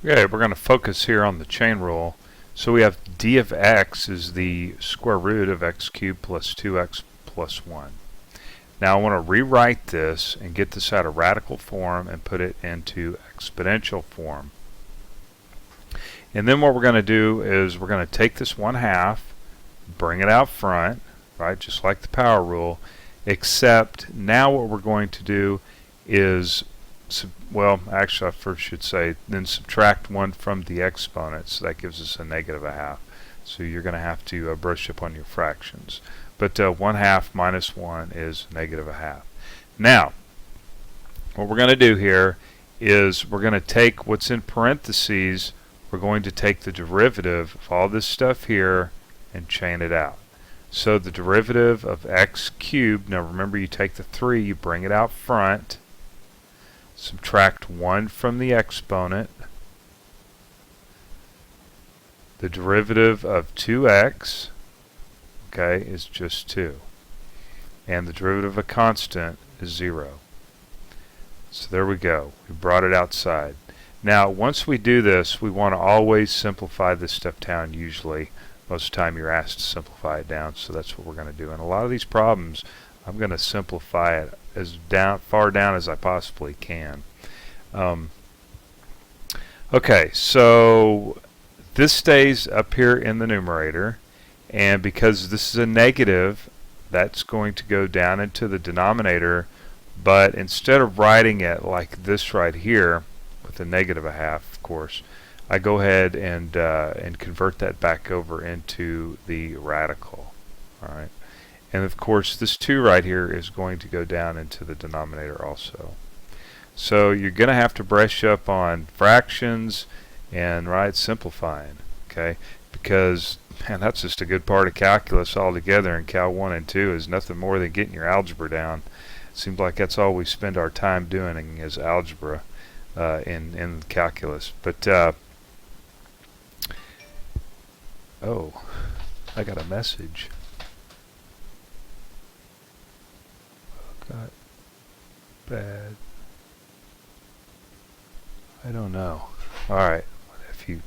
Okay, we're going to focus here on the chain rule. So we have d of x is the square root of x cubed plus 2x plus 1. Now I want to rewrite this and get this out of radical form and put it into exponential form. And then what we're going to do is we're going to take this 1/2, bring it out front, right, just like the power rule, except now what we're going to do is, well, actually I first should say, then subtract 1 from the exponent, so that gives us a -1/2. So you're going to have to brush up on your fractions. But 1/2 minus 1 is -1/2. Now, what we're going to do here is we're going to take what's in parentheses, we're going to take the derivative of all this stuff here and chain it out. So the derivative of x cubed, now remember you take the 3, you bring it out front, subtract 1 from the exponent, the derivative of 2x, okay, is just 2, and the derivative of a constant is 0. So there we go, we brought it outside. Now once we do this, we want to always simplify this stuff down. Usually most of the time you're asked to simplify it down, so that's what we're going to do. And a lot of these problems I'm going to simplify it as far down as I possibly can. Okay, so this stays up here in the numerator, and because this is a negative, that's going to go down into the denominator, but instead of writing it like this right here with a -1/2, of course, I go ahead and convert that back over into the radical. All right, and of course this 2 right here is going to go down into the denominator also. So you're going to have to brush up on fractions and simplifying, okay? Because man, that's just a good part of calculus altogether, and Cal 1 and 2 is nothing more than getting your algebra down. Seems like that's all we spend our time doing is algebra in calculus. But oh, I got a message. Got bad. I don't know. Alright, if you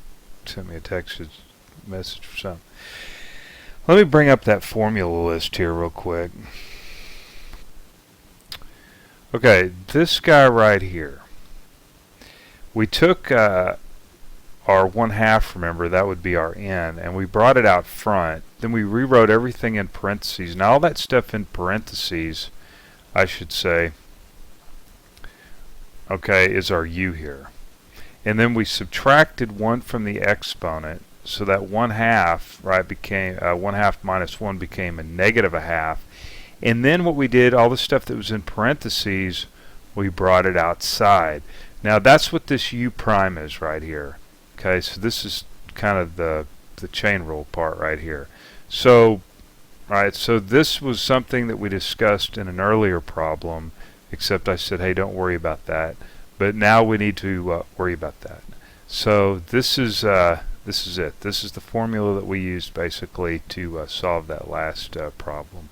sent me a text message or something. Let me bring up that formula list here real quick. Okay, this guy right here. We took our 1/2, remember, that would be our n, and we brought it out front. Then we rewrote everything in parentheses. Now all that stuff in parentheses, I should say, okay, is our u here. And then we subtracted 1 from the exponent, so that 1/2 became 1/2 minus 1 became a -1/2. And then what we did, all the stuff that was in parentheses, we brought it outside. Now that's what this u prime is right here. Okay, so this is kind of the chain rule part right here. So, so this was something that we discussed in an earlier problem, except I said, hey, don't worry about that. But now we need to worry about that. So this is it. This is the formula that we used basically to solve that last problem.